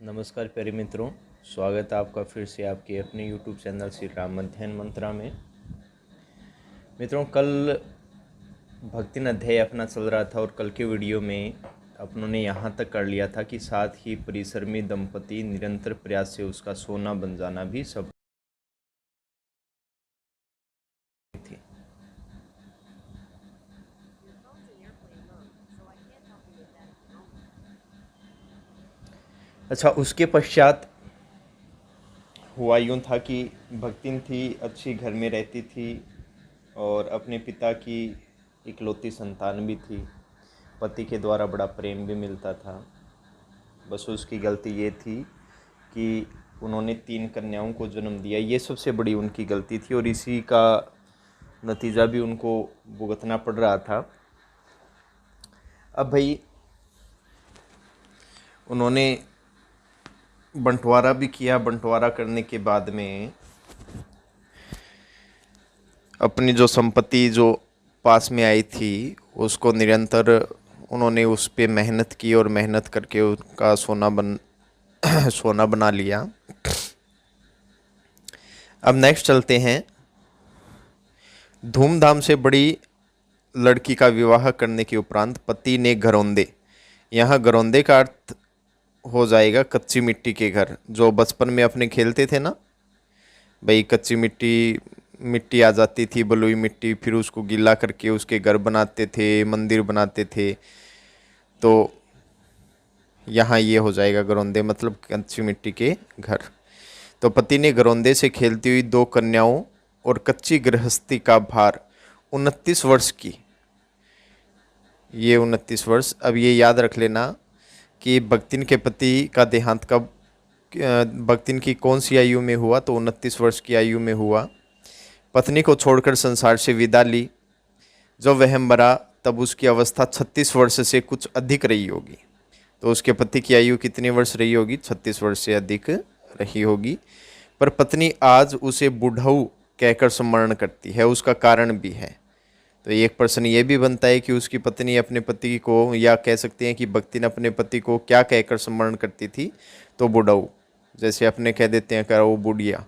नमस्कार प्यारे मित्रों, स्वागत है आपका फिर से आपके अपने YouTube चैनल श्री राम अध्ययन मंत्रा में। मित्रों, कल भक्तिन अध्याय अपना चल रहा था और कल के वीडियो में अपनों ने यहाँ तक कर लिया था कि साथ ही परिसर में दंपति निरंतर प्रयास से उसका सोना बन जाना भी सब थी। अच्छा, उसके पश्चात हुआ यूँ था कि भक्तिन थी, अच्छी घर में रहती थी और अपने पिता की इकलौती संतान भी थी। पति के द्वारा बड़ा प्रेम भी मिलता था। बस उसकी गलती ये थी कि उन्होंने 3 कन्याओं को जन्म दिया। ये सबसे बड़ी उनकी गलती थी और इसी का नतीजा भी उनको भुगतना पड़ रहा था। अब भाई उन्होंने बंटवारा भी किया। बंटवारा करने के बाद में अपनी जो संपत्ति जो पास में आई थी उसको निरंतर उन्होंने उस पे मेहनत की और मेहनत करके उनका सोना बना लिया। अब नेक्स्ट चलते हैं। धूमधाम से बड़ी लड़की का विवाह करने के उपरांत पति ने घरौंदे, यहाँ घरौंदे का अर्थ हो जाएगा कच्ची मिट्टी के घर, जो बचपन में अपने खेलते थे ना भाई। कच्ची मिट्टी मिट्टी आ जाती थी, बलुई मिट्टी, फिर उसको गीला करके उसके घर बनाते थे, मंदिर बनाते थे। तो यहाँ ये हो जाएगा घरौंदे मतलब कच्ची मिट्टी के घर। तो पति ने घरौंदे से खेलती हुई 2 कन्याओं और कच्ची गृहस्थी का भार 29 वर्ष की, ये 29 वर्ष। अब ये याद रख लेना कि भक्तिन के पति का देहांत कब, भक्तिन की कौन सी आयु में हुआ, तो 29 वर्ष की आयु में हुआ। पत्नी को छोड़कर संसार से विदा ली। जब वह मरा तब उसकी अवस्था 36 वर्ष से कुछ अधिक रही होगी। तो उसके पति की आयु कितने वर्ष रही होगी? 36 वर्ष से अधिक रही होगी। पर पत्नी आज उसे बुढ़ऊ कहकर स्मरण करती है, उसका कारण भी है। तो एक प्रश्न ये भी बनता है कि उसकी पत्नी अपने पति को, या कह सकते हैं कि भक्तिन अपने पति को क्या कहकर स्मरण करती थी? तो बुढ़ऊ, जैसे अपने कह देते हैं करो बुढ़िया।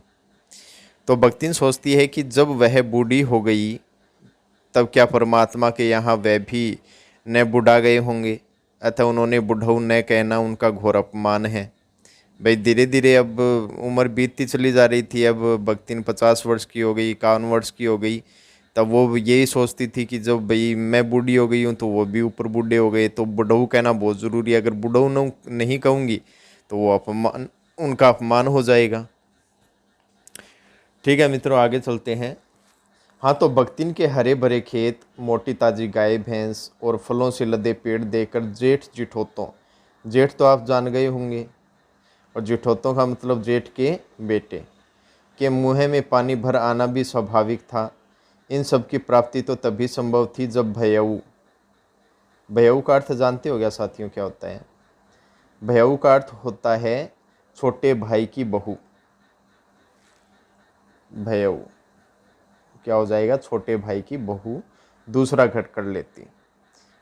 तो भक्तिन सोचती है कि जब वह बूढ़ी हो गई तब क्या परमात्मा के यहाँ वह भी न बुढ़ा गए होंगे? अतः उन्होंने बुढ़ऊ न कहना उनका घोर अपमान है। भाई धीरे धीरे अब उम्र बीतती चली जा रही थी। अब भक्तिन 50 वर्ष की हो गई, 51 वर्ष की हो गई। तब वो यही सोचती थी कि जब भाई मैं बूढ़ी हो गई हूँ तो वो भी ऊपर बूढ़े हो गए, तो बुढ़ऊ कहना बहुत ज़रूरी है। अगर बुढ़ऊ नहीं कहूँगी तो वो अपमान, उनका अपमान हो जाएगा। ठीक है मित्रों, आगे चलते हैं। हाँ, तो भक्तिन के हरे भरे खेत, मोटी ताजी गाय भैंस और फलों से लदे पेड़ देखकर जेठ जिठोतों, जेठ तो आप जान गए होंगे, और जिठोतों का मतलब जेठ के बेटे, के मुँह में पानी भर आना भी स्वाभाविक था। इन सब की प्राप्ति तो तभी संभव थी जब भयऊ, भयऊ का अर्थ जानते हो क्या साथियों क्या होता है? भयऊ का अर्थ होता है छोटे भाई की बहू। भयऊ क्या हो जाएगा? छोटे भाई की बहू दूसरा घर कर लेती।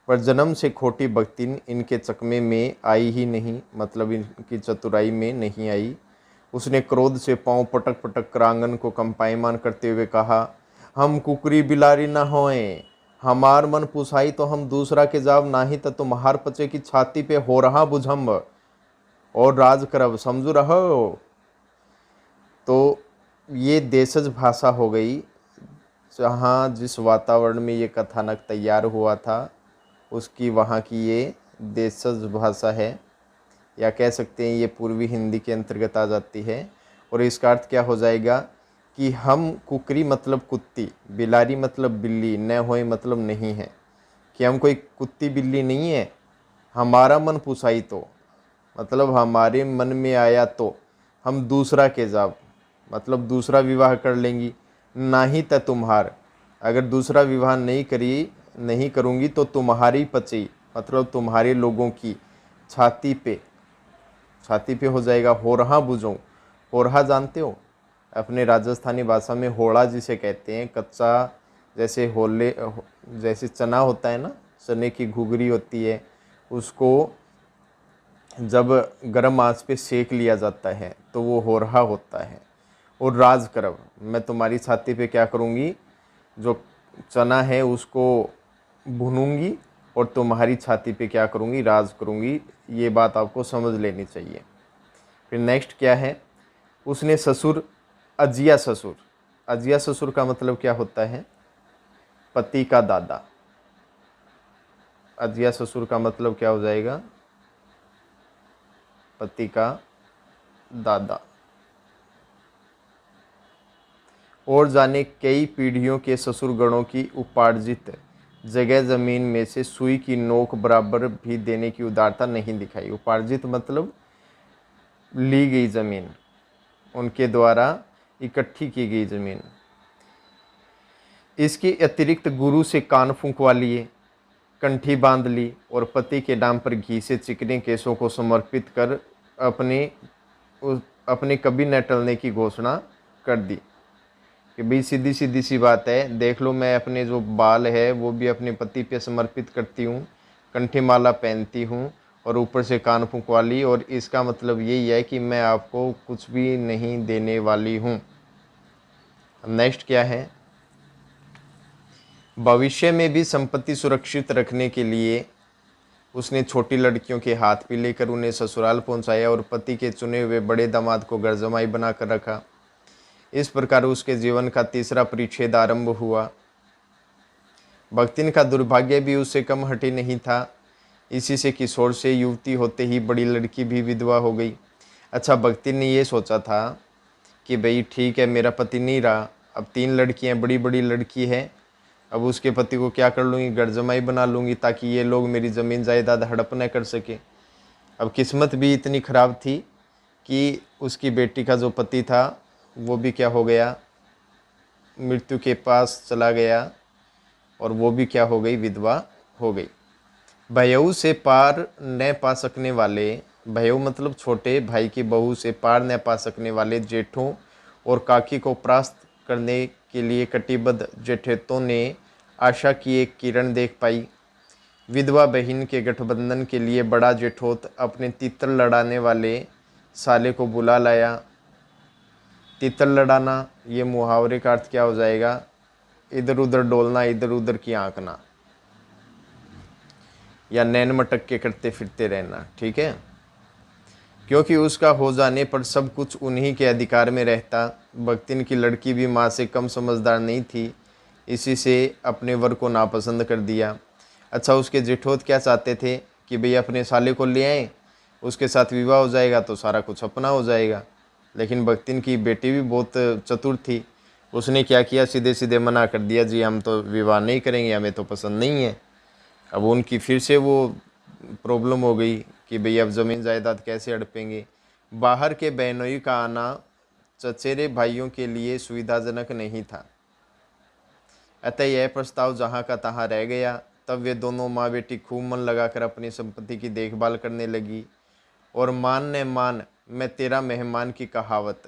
पर जन्म से खोटी भक्तिन इनके चकमे में आई ही नहीं, मतलब इनकी चतुराई में नहीं आई। उसने क्रोध से पांव पटक पटक कर आंगन को कंपायमान करते हुए कहा, हम कुकरी बिलारी न होएं, हमार मन पुसाई तो हम दूसरा के जाव नाही तो तुम्हार पचे की छाती पे हो रहा बुझम्ब और राज करब समझू रहो। तो ये देशज भाषा हो गई। जहाँ जिस वातावरण में ये कथानक तैयार हुआ था उसकी वहाँ की ये देशज भाषा है, या कह सकते हैं ये पूर्वी हिंदी के अंतर्गत आ जाती है। और इसका अर्थ क्या हो जाएगा कि हम कुकरी मतलब कुत्ती, बिलारी मतलब बिल्ली, न होए मतलब नहीं है, कि हम कोई कुत्ती बिल्ली नहीं है। हमारा मन पुसाई तो मतलब हमारे मन में आया तो हम दूसरा के जाब मतलब दूसरा विवाह कर लेंगी, ना ही त तुम्हार, अगर दूसरा विवाह नहीं करूँगी तो तुम्हारी पची मतलब तुम्हारे लोगों की छाती पे हो जाएगा हो रहा बुझो। हो रहा जानते हो? अपने राजस्थानी भाषा में होड़ा जिसे कहते हैं, कच्चा जैसे चना होता है ना, चने की घुघरी होती है, उसको जब गर्म आंच पे सेक लिया जाता है तो वो हो रहा होता है। और राज करब, मैं तुम्हारी छाती पे क्या करूँगी, जो चना है उसको भूनूंगी और तुम्हारी छाती पे क्या करूँगी, राज करूँगी। ये बात आपको समझ लेनी चाहिए। फिर नेक्स्ट क्या है, उसने ससुर, अजिया ससुर। अजिया ससुर का मतलब क्या होता है, पति का दादा। अजिया ससुर का मतलब क्या हो जाएगा, पति का दादा। और जाने कई पीढ़ियों के ससुरगणों की उपार्जित जगह जमीन में से सुई की नोक बराबर भी देने की उदारता नहीं दिखाई। उपार्जित मतलब ली गई जमीन, उनके द्वारा इकट्ठी की गई जमीन। इसके अतिरिक्त गुरु से कान फूंकवा लिए, कंठी बांध ली और पति के नाम पर घी से चिकने केसों को समर्पित कर अपने कभी न टलने की घोषणा कर दी कि भाई सीधी सीधी सी बात है, देख लो मैं अपने जो बाल है वो भी अपने पति पे समर्पित करती हूँ, कंठी माला पहनती हूँ और ऊपर से कान फूंकवा ली, और इसका मतलब यही है कि मैं आपको कुछ भी नहीं देने वाली हूँ। नेक्स्ट क्या है, भविष्य में भी संपत्ति सुरक्षित रखने के लिए उसने छोटी लड़कियों के हाथ पे लेकर उन्हें ससुराल पहुंचाया और पति के चुने हुए बड़े दामाद को घर जमाई बनाकर रखा। इस प्रकार उसके जीवन का तीसरा परिच्छेद आरंभ हुआ। भक्तिन का दुर्भाग्य भी उससे कम हटी नहीं था। इसी से किशोर से युवती होते ही बड़ी लड़की भी विधवा हो गई। अच्छा, भक्तिन ने ये सोचा था कि भाई ठीक है, मेरा पति नहीं रहा, अब 3 लड़कियां, बड़ी बड़ी लड़की है, अब उसके पति को क्या कर लूँगी, घर जमाई बना लूँगी ताकि ये लोग मेरी ज़मीन जायदाद हड़प न कर सके। अब किस्मत भी इतनी ख़राब थी कि उसकी बेटी का जो पति था वो भी क्या हो गया, मृत्यु के पास चला गया और वो भी क्या हो गई, विधवा हो गई। भयऊ से पार न पा सकने वाले, भयऊ मतलब छोटे भाई की बहू से पार न पा सकने वाले जेठों और काकी को परास्त करने के लिए कटिबद्ध जेठेतों ने आशा की एक किरण देख पाई। विधवा बहन के गठबंधन के लिए बड़ा जेठोत अपने तीतर लड़ाने वाले साले को बुला लाया। तीतर लड़ाना, ये मुहावरे का अर्थ क्या हो जाएगा, इधर उधर डोलना, इधर उधर की आंकना, या नैन मटक के करते फिरते रहना। ठीक है, क्योंकि उसका हो जाने पर सब कुछ उन्हीं के अधिकार में रहता। भक्तिन की लड़की भी माँ से कम समझदार नहीं थी, इसी से अपने वर को नापसंद कर दिया। अच्छा, उसके जेठोत क्या चाहते थे कि भैया अपने साले को ले आए, उसके साथ विवाह हो जाएगा तो सारा कुछ अपना हो जाएगा। लेकिन भक्तिन की बेटी भी बहुत चतुर थी। उसने क्या किया, सीधे सीधे मना कर दिया, जी हम तो विवाह नहीं करेंगे, हमें तो पसंद नहीं है। अब उनकी फिर से वो प्रॉब्लम हो गई कि भई अब ज़मीन जायदाद कैसे हड़पेंगे। बाहर के बहनोई का आना चचेरे भाइयों के लिए सुविधाजनक नहीं था, अतः यह प्रस्ताव जहाँ का तहाँ रह गया। तब वे दोनों माँ बेटी खूब मन लगाकर अपनी संपत्ति की देखभाल करने लगी। और मान ने मान, मैं तेरा मेहमान की कहावत,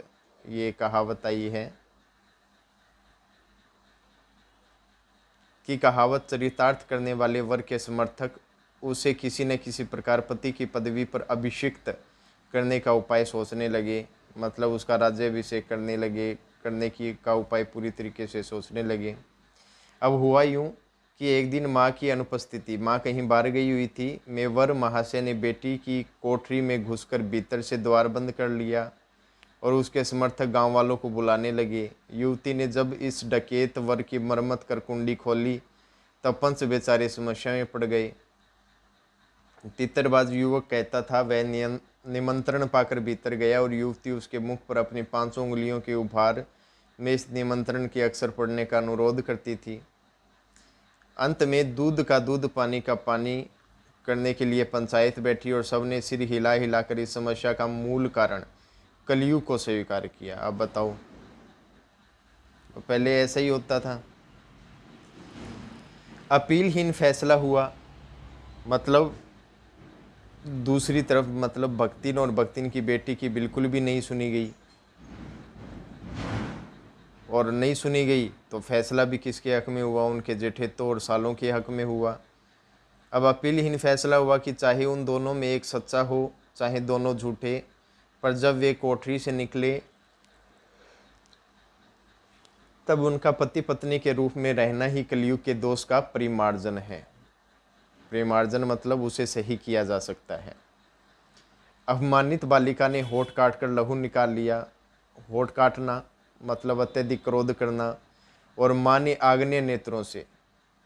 ये कहावत आई है कि कहावत चरितार्थ करने वाले वर्ग के समर्थक उसे किसी न किसी प्रकार पति की पदवी पर अभिषिक्त करने का उपाय सोचने लगे। मतलब उसका राज्याभिषेक करने की का उपाय पूरी तरीके से सोचने लगे। अब हुआ यूँ कि एक दिन माँ की अनुपस्थिति, माँ कहीं बाहर गई हुई थी, मेवर महाशय ने बेटी की कोठरी में घुसकर भीतर से द्वार बंद कर लिया और उसके समर्थक गांव वालों को बुलाने लगे। युवती ने जब इस डकैत वर की मरम्मत कर कुंडी खोली तब पंच बेचारे समस्या में पड़ गए। तितरबाज युवक कहता था, वह निमंत्रण पाकर भीतर गया और युवती उसके मुख पर अपनी 5 उंगलियों के उभार में इस निमंत्रण के अक्षर पढ़ने का अनुरोध करती थी। अंत में दूध का दूध, पानी का पानी करने के लिए पंचायत बैठी और सबने सिर हिला हिलाकर इस समस्या का मूल कारण कलयुग को स्वीकार किया। अब बताओ, पहले ऐसा ही होता था। अपीलहीन फैसला हुआ, मतलब दूसरी तरफ मतलब भक्तिन और भक्तिन की बेटी की बिल्कुल भी नहीं सुनी गई, और नहीं सुनी गई तो फैसला भी किसके हक में हुआ, उनके जेठेतों और सालों के हक में हुआ। अब अपीलहीन फैसला हुआ कि चाहे उन दोनों में एक सच्चा हो चाहे दोनों झूठे, पर जब वे कोठरी से निकले तब उनका पति पत्नी के रूप में रहना ही कलयुग के दोष का परिमार्जन है। परिमार्जन मतलब उसे सही किया जा सकता है। अपमानित बालिका ने होठ काट कर लहू निकाल लिया। होठ काटना मतलब अत्यधिक क्रोध करना। और माँ ने आग्नेय नेत्रों से,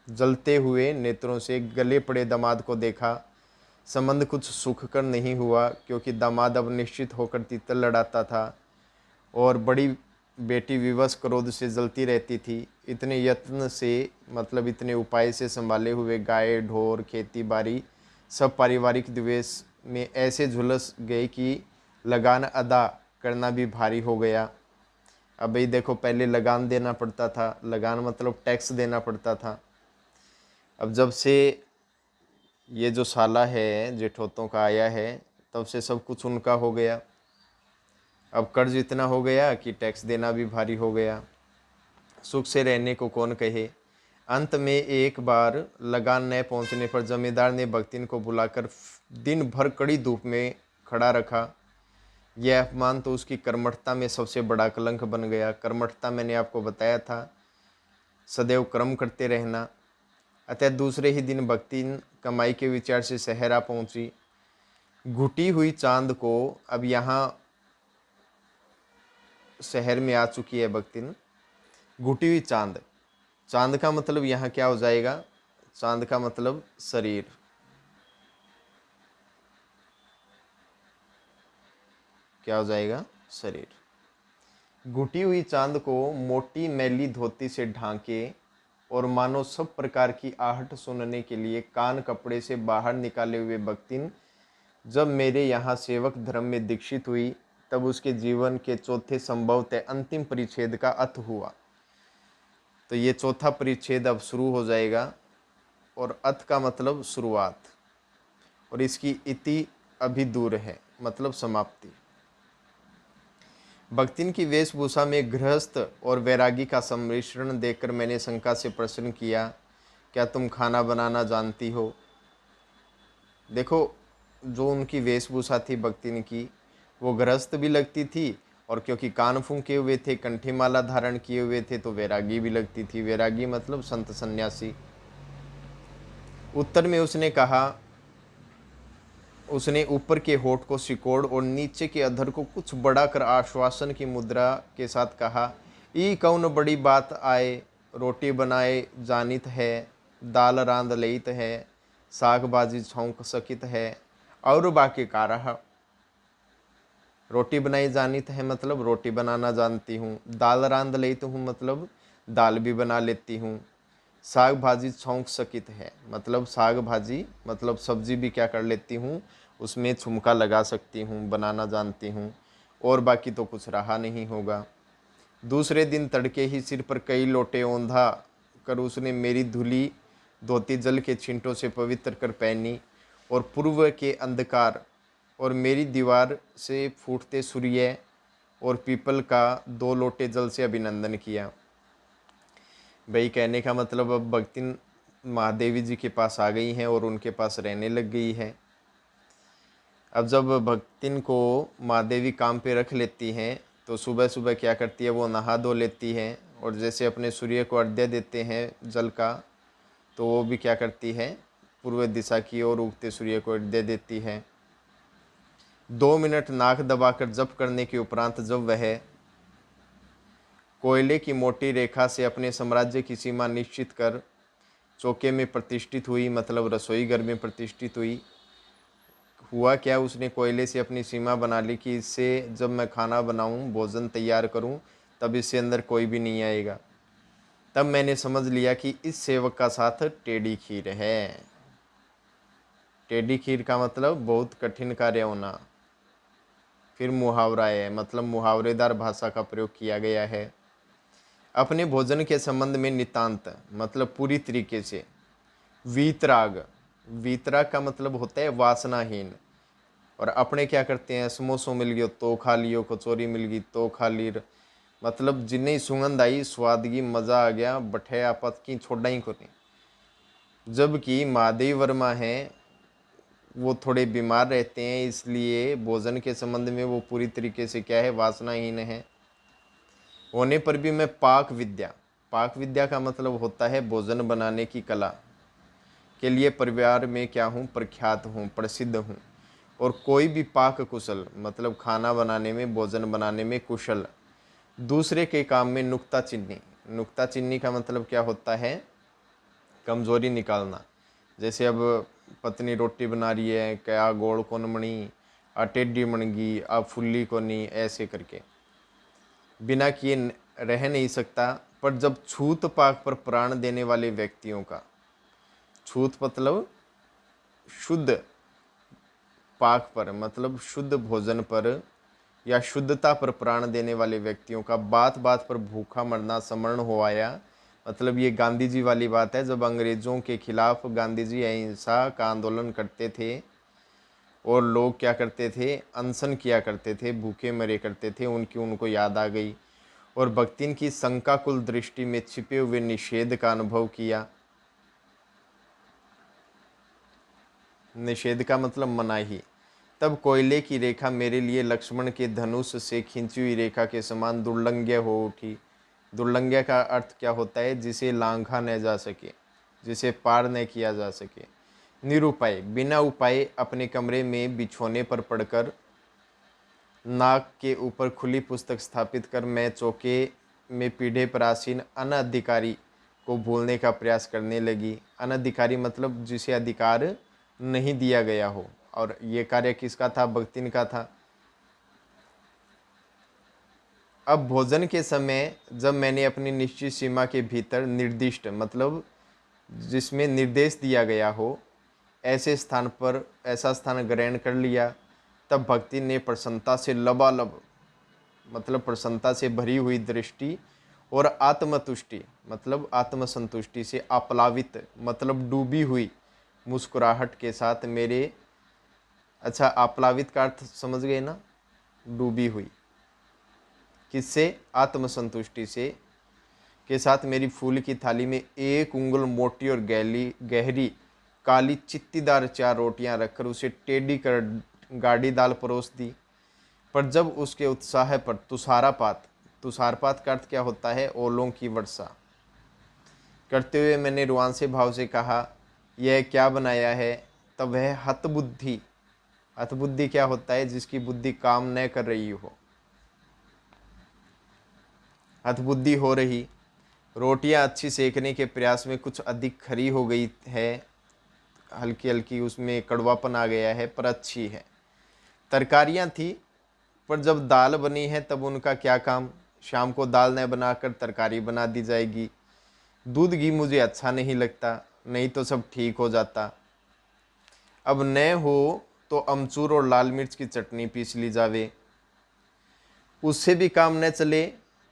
जलते हुए नेत्रों से गले पड़े दामाद को देखा। संबंध कुछ सुखकर नहीं हुआ, क्योंकि दामाद अब निश्चित होकर तीतर लड़ाता था और बड़ी बेटी विवश क्रोध से जलती रहती थी। इतने यत्न से मतलब इतने उपाय से संभाले हुए गाय ढोर खेती बाड़ी सब पारिवारिक द्वेष में ऐसे झुलस गए कि लगान अदा करना भी भारी हो गया। अब भाई देखो, पहले लगान देना पड़ता था, लगान मतलब टैक्स देना पड़ता था। अब जब से ये जो साला है जेठोतों का आया है, तब से सब कुछ उनका हो गया। अब कर्ज इतना हो गया कि टैक्स देना भी भारी हो गया। सुख से रहने को कौन कहे। अंत में एक बार लगान न पहुंचने पर जमींदार ने भक्तिन को बुलाकर दिन भर कड़ी धूप में खड़ा रखा। यह अपमान तो उसकी कर्मठता में सबसे बड़ा कलंक बन गया। कर्मठता मैंने आपको बताया था, सदैव कर्म करते रहना। अतः दूसरे ही दिन भक्तिन कमाई के विचार से शहर आ पहुंची। घुटी हुई चांद को, अब यहाँ शहर में आ चुकी है भक्तिन। घुटी हुई चांद, चांद का मतलब यहाँ क्या हो जाएगा, चांद का मतलब शरीर। क्या हो जाएगा, शरीर। घुटी हुई चांद को मोटी मैली धोती से ढांके और मानो सब प्रकार की आहट सुनने के लिए कान कपड़े से बाहर निकाले हुए भक्तिन जब मेरे यहाँ सेवक धर्म में दीक्षित हुई, तब उसके जीवन के चौथे संभवतः अंतिम परिच्छेद का अंत हुआ। तो ये चौथा परिच्छेद अब शुरू हो जाएगा, और अत का मतलब शुरुआत, और इसकी इति अभी दूर है, मतलब समाप्ति। भक्तिन की वेशभूषा में गृहस्थ और वैरागी का सम्मिश्रण देखकर मैंने शंका से प्रश्न किया, क्या तुम खाना बनाना जानती हो। देखो, जो उनकी वेशभूषा थी भक्तिन की, वो गृहस्थ भी लगती थी, और क्योंकि कान फूंके हुए थे, कंठी माला धारण किए हुए थे, तो वैरागी भी लगती थी। वैरागी मतलब संत सन्यासी। उत्तर में उसने कहा, उसने ऊपर के होठ को सिकोड़ और नीचे के अधर को कुछ बढ़ाकर आश्वासन की मुद्रा के साथ कहा, ई कौन बड़ी बात आए, रोटी बनाए जानित है, दाल रांध लेत है, साग भाजी छौंक सकित है, और बाकी का रहा। रोटी बनाई जानित है मतलब रोटी बनाना जानती हूँ। दाल रांध लेत हूँ मतलब दाल भी बना लेती हूँ। साग भाजी छौंक सकित है मतलब साग भाजी मतलब सब्जी भी क्या कर लेती हूँ, उसमें छुमका लगा सकती हूँ, बनाना जानती हूँ। और बाकी तो कुछ रहा नहीं होगा। दूसरे दिन तड़के ही सिर पर कई लोटे औंधा कर उसने मेरी धुली धोती जल के छिंटों से पवित्र कर पहनी, और पूर्व के अंधकार और मेरी दीवार से फूटते सूर्य और पीपल का 2 लोटे जल से अभिनंदन किया। भाई कहने का मतलब अब भक्तिन महादेवी जी के पास आ गई हैं और उनके पास रहने लग गई है। अब जब भक्तिन को महादेवी काम पे रख लेती हैं, तो सुबह सुबह क्या करती है, वो नहा धो लेती है, और जैसे अपने सूर्य को अर्घ्य देते हैं जल का, तो वो भी क्या करती है, पूर्व दिशा की ओर उगते सूर्य को अर्घ्य देती है। 2 मिनट नाक दबाकर जप करने के उपरांत जब वह कोयले की मोटी रेखा से अपने साम्राज्य की सीमा निश्चित कर चौके में प्रतिष्ठित हुई, मतलब रसोई घर में प्रतिष्ठित हुई, हुआ क्या, उसने कोयले से अपनी सीमा बना ली कि इससे जब मैं खाना बनाऊं, भोजन तैयार करूं, तब इससे अंदर कोई भी नहीं आएगा। तब मैंने समझ लिया कि इस सेवक का साथ टेढ़ी खीर है। टेढ़ी खीर का मतलब बहुत कठिन कार्य होना। फिर मुहावरा है, मतलब मुहावरेदार भाषा का प्रयोग किया गया है। अपने भोजन के संबंध में नितांत मतलब पूरी तरीके से। वीतराग, वीतराग का मतलब होता है वासनाहीन। और अपने क्या करते हैं, समोसों मिल गयो तो खा लियो, कचौरी मिल गई तो खा ली, मतलब जिन्हें सुगंध आई, स्वादगी, मज़ा आ गया, बठे आपत की छोड़ा ही को नहीं। जबकि महादेव वर्मा है, वो थोड़े बीमार रहते हैं, इसलिए भोजन के संबंध में वो पूरी तरीके से क्या है, वासनाहीन है। होने पर भी मैं पाक विद्या का मतलब होता है भोजन बनाने की कला के लिए परिवार में क्या हूँ, प्रख्यात हूँ, प्रसिद्ध हूँ। और कोई भी पाक कुशल मतलब खाना बनाने में, भोजन बनाने में कुशल दूसरे के काम में नुक्ताचीनी का मतलब क्या होता है, कमजोरी निकालना। जैसे अब पत्नी रोटी बना रही है, क्या गोड़ कौन बनी, आ टेढ़ी बन गई, आ फुल्ली को नहीं, ऐसे करके बिना किए रह नहीं सकता। पर जब छूत पाक पर प्राण देने वाले व्यक्तियों का, छूत मतलब शुद्ध, पाक पर मतलब शुद्ध भोजन पर या शुद्धता पर प्राण देने वाले व्यक्तियों का बात बात पर भूखा मरना समरण हो आया। मतलब ये गांधी जी वाली बात है, जब अंग्रेजों के खिलाफ गांधी जी अहिंसा का आंदोलन करते थे और लोग क्या करते थे, अनशन किया करते थे, भूखे मरे करते थे, उनको याद आ गई और भक्तिन की शंकाकुल दृष्टि में छिपे हुए निषेध का अनुभव किया। निषेध का मतलब मनाही। तब कोयले की रेखा मेरे लिए लक्ष्मण के धनुष से खींची हुई रेखा के समान दुर्लंघ्य हो उठी। दुर्लंघ्य का अर्थ क्या होता है, जिसे लांघा न जा सके, जिसे पार न किया जा सके। निरुपाय, बिना उपाय अपने कमरे में बिछोने पर पड़कर नाक के ऊपर खुली पुस्तक स्थापित कर मैं चौके में पीढ़े पर आसीन अनधिकारी को भूलने का प्रयास करने लगी। अनधिकारी मतलब जिसे अधिकार नहीं दिया गया हो। और ये कार्य किसका था, भक्तिन का था। अब भोजन के समय जब मैंने अपनी निश्चित सीमा के भीतर निर्दिष्ट मतलब जिसमें निर्देश दिया गया हो ऐसे स्थान पर ऐसा स्थान ग्रहण कर लिया, तब भक्ति ने प्रसन्नता से लबालब मतलब प्रसन्नता से भरी हुई दृष्टि और आत्मतुष्टि मतलब आत्मसंतुष्टि से आप्लावित मतलब डूबी हुई मुस्कुराहट के साथ मेरे, अच्छा आप्लावित का अर्थ समझ गए ना, डूबी हुई, किससे, आत्मसंतुष्टि से के साथ मेरी फूल की थाली में 1 उंगल मोटी और गहरी काली चित्तीदार 4 रोटियां रखकर उसे टेढ़ी कर गाढ़ी दाल परोस दी। पर जब उसके उत्साह पर तुषारपात का अर्थ क्या होता है, ओलों की वर्षा करते हुए मैंने रुआंसे भाव से कहा, यह क्या बनाया है। तब वह हतबुद्धि क्या होता है, जिसकी बुद्धि काम न कर रही हो, हतबुद्धि हो रही। रोटियां अच्छी सेकने के प्रयास में कुछ अधिक खरी हो गई है, हल्की हल्की उसमें कड़वापन आ गया है, पर अच्छी है। तरकारियां थी, पर जब दाल बनी है तब उनका क्या काम, शाम को दाल न बनाकर तरकारी बना दी जाएगी। दूध घी मुझे अच्छा नहीं लगता, नहीं तो सब ठीक हो जाता। अब न हो तो अमचूर और लाल मिर्च की चटनी पीस ली जावे। उससे भी काम न चले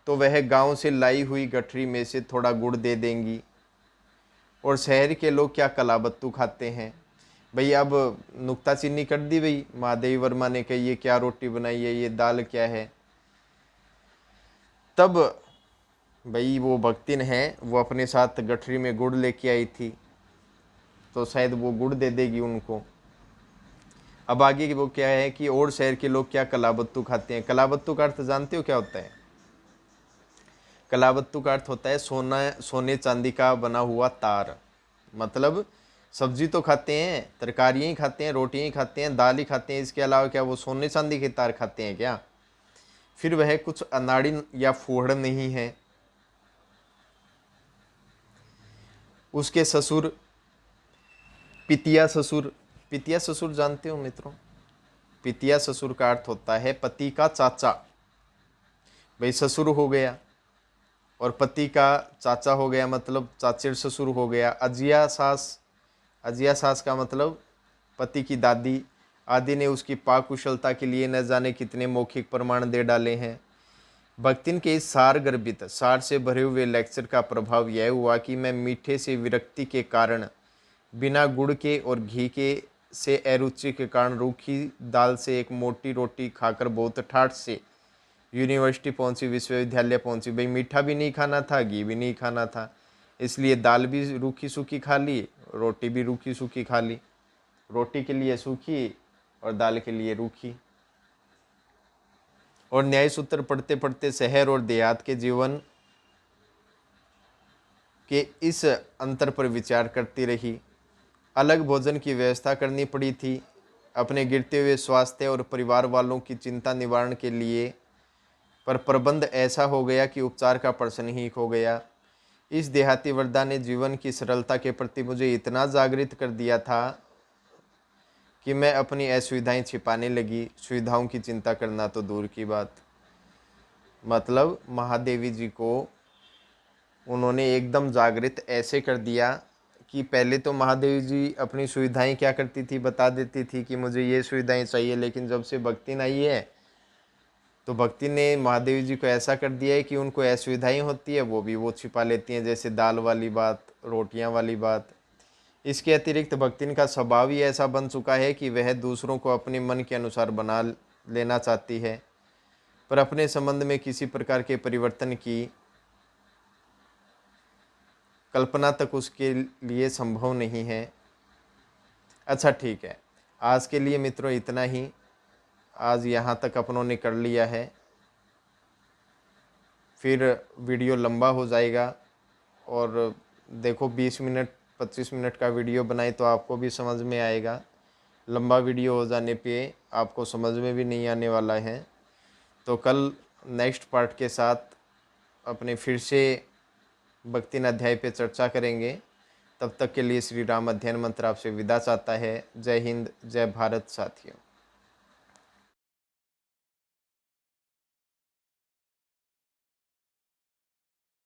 तो वह गांव से लाई हुई गठरी में से थोड़ा गुड़ दे देंगी। और शहर के लोग क्या कलाबत्तू खाते हैं। भाई अब नुक्ताचीनी कर दी भाई, महादेवी वर्मा ने कही ये क्या रोटी बनाई है, ये दाल क्या है। तब भाई वो भक्तिन है, वो अपने साथ गठरी में गुड़ लेके आई थी, तो शायद वो गुड़ दे देगी उनको। अब आगे की वो क्या है कि और शहर के लोग क्या कलाबत्तू खाते हैं। कलाबत्तू का अर्थ जानते हो क्या होता है। कलाबत्तू का अर्थ होता है सोने चांदी का बना हुआ तार। मतलब सब्जी तो खाते हैं, तरकारियाँ ही खाते हैं, रोटियाँ ही खाते हैं, दाल ही खाते हैं, इसके अलावा क्या वो सोने चांदी के तार खाते हैं क्या। फिर वह कुछ अनाड़ी या फूहड़ नहीं है। उसके ससुर पितिया ससुर जानते हो मित्रों। पितिया ससुर का अर्थ होता है पति का चाचा। भाई ससुर हो गया और पति का चाचा हो गया, मतलब चाचेर ससुर हो गया। अजिया सास का मतलब पति की दादी। आदि ने उसकी पाक कुशलता के लिए न जाने कितने मौखिक प्रमाण दे डाले हैं। भक्तिन के इस सार से भरे हुए लेक्चर का प्रभाव यह हुआ कि मैं मीठे से विरक्ति के कारण, बिना गुड़ के और घी के से अरुचि के कारण रूखी दाल से एक मोटी रोटी खाकर बहुत ठाठ से यूनिवर्सिटी पहुंची, विश्वविद्यालय पहुंची। भाई मीठा भी नहीं खाना था, घी भी नहीं खाना था, इसलिए दाल भी रूखी सूखी खा ली, रोटी भी रूखी सूखी खा ली। रोटी के लिए सूखी और दाल के लिए रूखी। और न्याय सूत्र पढ़ते पढ़ते शहर और देहात के जीवन के इस अंतर पर विचार करती रही। अलग भोजन की व्यवस्था करनी पड़ी थी। अपने गिरते हुए स्वास्थ्य और परिवार वालों की चिंता निवारण के लिए पर प्रबंध ऐसा हो गया कि उपचार का प्रश्न ही खो गया। इस देहाती वृद्धा ने जीवन की सरलता के प्रति मुझे इतना जागृत कर दिया था कि मैं अपनी असुविधाएं छिपाने लगी। सुविधाओं की चिंता करना तो दूर की बात। मतलब महादेवी जी को उन्होंने एकदम जागृत ऐसे कर दिया कि पहले तो महादेवी जी अपनी सुविधाएं क्या करती थी, बता देती थी कि मुझे ये सुविधाएं चाहिए, लेकिन जब से भक्ति न आई है तो भक्ति ने महादेवी जी को ऐसा कर दिया है कि उनको असुविधाएं होती है वो छिपा लेती हैं, जैसे दाल वाली बात, रोटियां वाली बात। इसके अतिरिक्त भक्तिन का स्वभाव ही ऐसा बन चुका है कि वह दूसरों को अपने मन के अनुसार बना लेना चाहती है, पर अपने संबंध में किसी प्रकार के परिवर्तन की कल्पना तक उसके लिए संभव नहीं है। अच्छा ठीक है, आज के लिए मित्रों इतना ही। आज यहाँ तक अपनों ने कर लिया है, फिर वीडियो लंबा हो जाएगा। और देखो 20 मिनट 25 मिनट का वीडियो बनाए तो आपको भी समझ में आएगा। लंबा वीडियो हो जाने पे आपको समझ में भी नहीं आने वाला है। तो कल नेक्स्ट पार्ट के साथ अपने फिर से भक्ति अध्याय पे चर्चा करेंगे। तब तक के लिए श्री राम अध्ययन मंत्र आपसे विदा चाहता है। जय हिंद, जय भारत साथियों।